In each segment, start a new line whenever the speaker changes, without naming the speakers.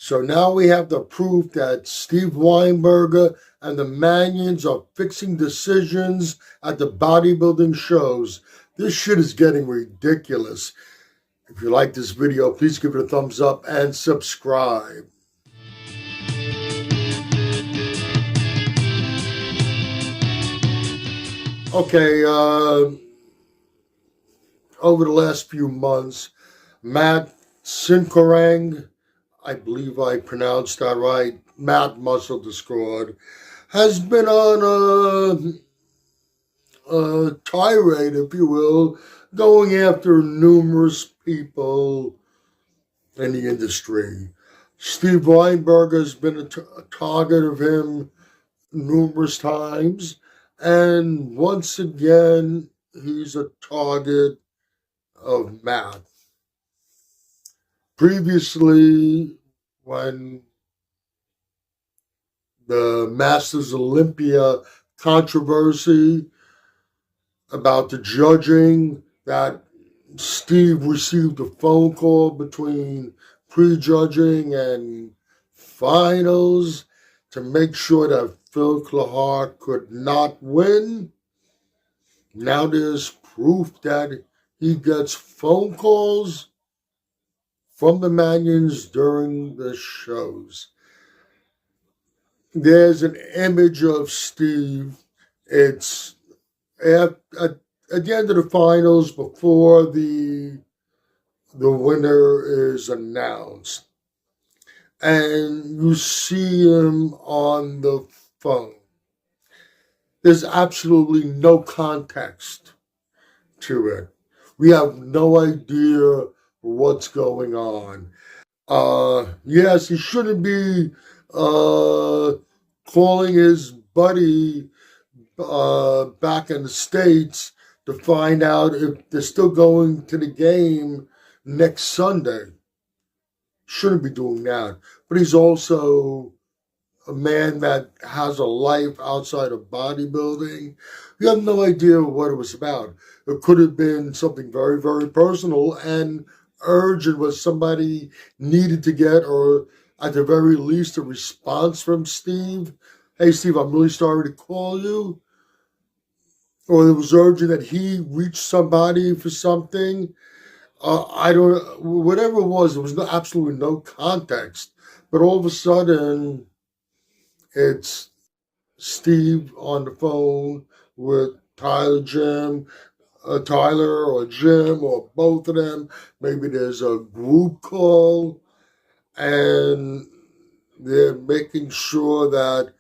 So now we have the proof that Steve Weinberger and the Manions are fixing decisions at the bodybuilding shows. This shit is getting ridiculous. If you like this video, please give it a thumbs up and subscribe. Okay, over the last few months, Matt Sinkorang, I believe I pronounced that right, Matt Muscle Discord, has been on a tirade, if you will, going after numerous people in the industry. Steve Weinberger has been a target of him numerous times, and once again, he's a target of Matt. Previously, when the Masters Olympia controversy about the judging, that Steve received a phone call between prejudging and finals to make sure that Phil Clark could not win. Now there's proof that he gets phone calls from the Manions during the shows. There's an image of Steve. It's at the end of the finals, before the winner is announced. And you see him on the phone. There's absolutely no context to it. We have no idea what's going on. Yes, he shouldn't be calling his buddy back in the States to find out if they're still going to the game next Sunday. Shouldn't be doing that. But he's also a man that has a life outside of bodybuilding. You have no idea what it was about. It could have been something very, very personal and urgent, where somebody needed to get, or at the very least, a response from Steve. Hey, Steve, I'm really sorry to call you. Or it was urgent that he reach somebody for something. Whatever it was, there was absolutely no context. But all of a sudden, it's Steve on the phone with Tyler or Jim, or both of them. Maybe there's a group call, and they're making sure that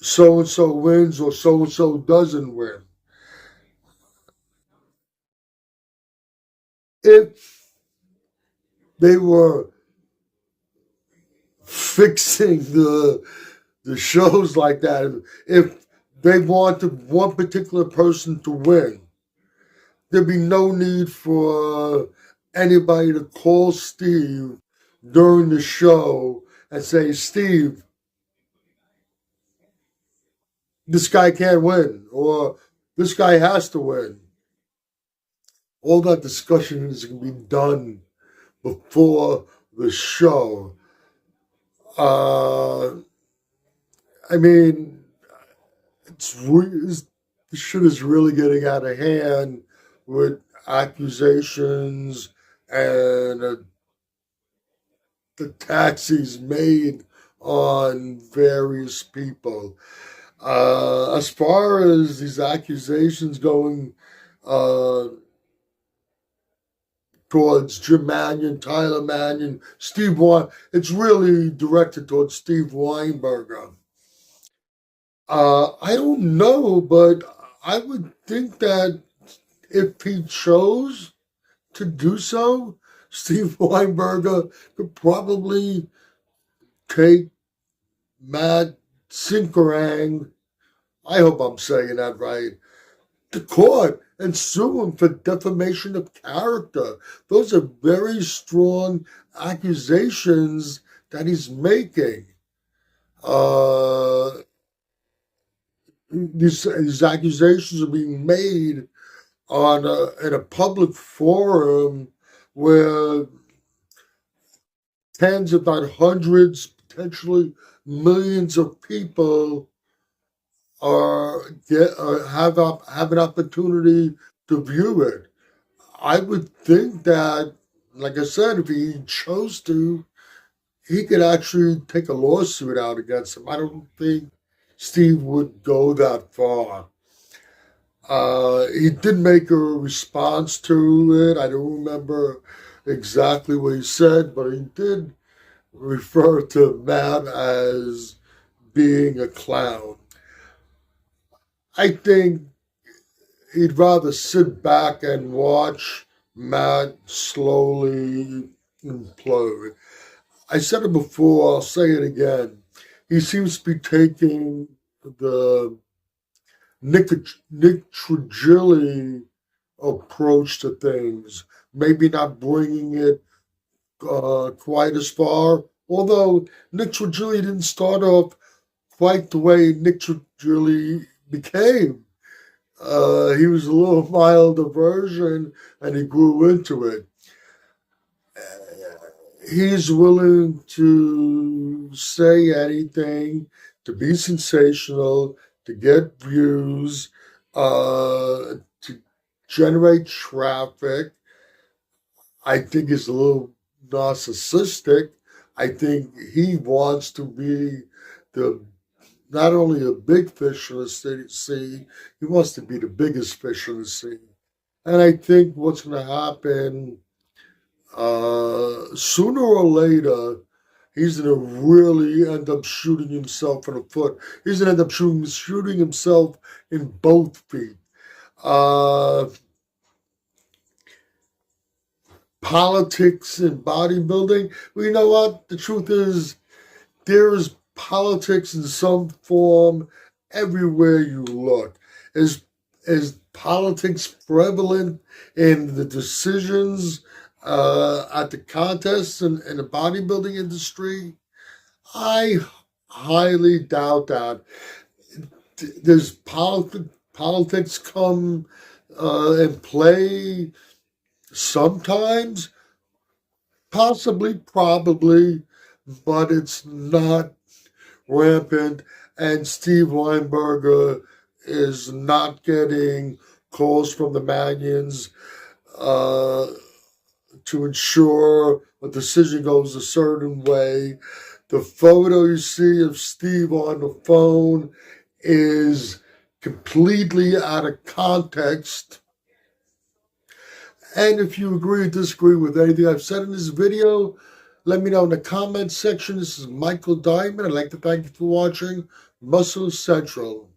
so-and-so wins or so-and-so doesn't win. If they were fixing the shows like that, if they wanted one particular person to win, there'd be no need for anybody to call Steve during the show and say, Steve, this guy can't win, or this guy has to win. All that discussion is going to be done before the show. I mean, this shit is really getting out of hand with accusations and the taxis made on various people. As far as these accusations going towards Jim Manion, Tyler Manion, Steve Weinberger, it's really directed towards Steve Weinberger. I don't know, but I would think that if he chose to do so, Steve Weinberger could probably take Matt Sinkorang, I hope I'm saying that right, to court and sue him for defamation of character. Those are very strong accusations that he's making. These accusations are being made in a public forum where tens, if not hundreds, potentially millions of people have an opportunity to view it. I would think that, like I said, if he chose to, he could actually take a lawsuit out against him. I don't think Steve would go that far. He did make a response to it. I don't remember exactly what he said, but he did refer to Matt as being a clown. I think he'd rather sit back and watch Matt slowly implode. I said it before, I'll say it again. He seems to be taking the Nick Trigili approach to things, maybe not bringing it quite as far. Although Nick Trigili didn't start off quite the way Nick Trigili became. He was a little milder version, and he grew into it. He's willing to say anything, to be sensational, to get views, to generate traffic. I think he's a little narcissistic. I think he wants to be the not only a big fish in the sea, he wants to be the biggest fish in the sea. And I think what's going to happen sooner or later, he's going to really end up shooting himself in the foot. He's going to end up shooting himself in both feet. Politics and bodybuilding. Well, you know what? The truth is, there's politics in some form everywhere you look. Is politics prevalent in the decisions at the contests and the bodybuilding industry? I highly doubt that. Does politics come and play sometimes? Possibly, probably, but it's not rampant, and Steve Weinberger is not getting calls from the Manions to ensure a decision goes a certain way. The photo you see of Steve on the phone is completely out of context. And if you agree or disagree with anything I've said in this video, let me know in the comments section. This is Michael Diamond. I'd like to thank you for watching Muscle Central.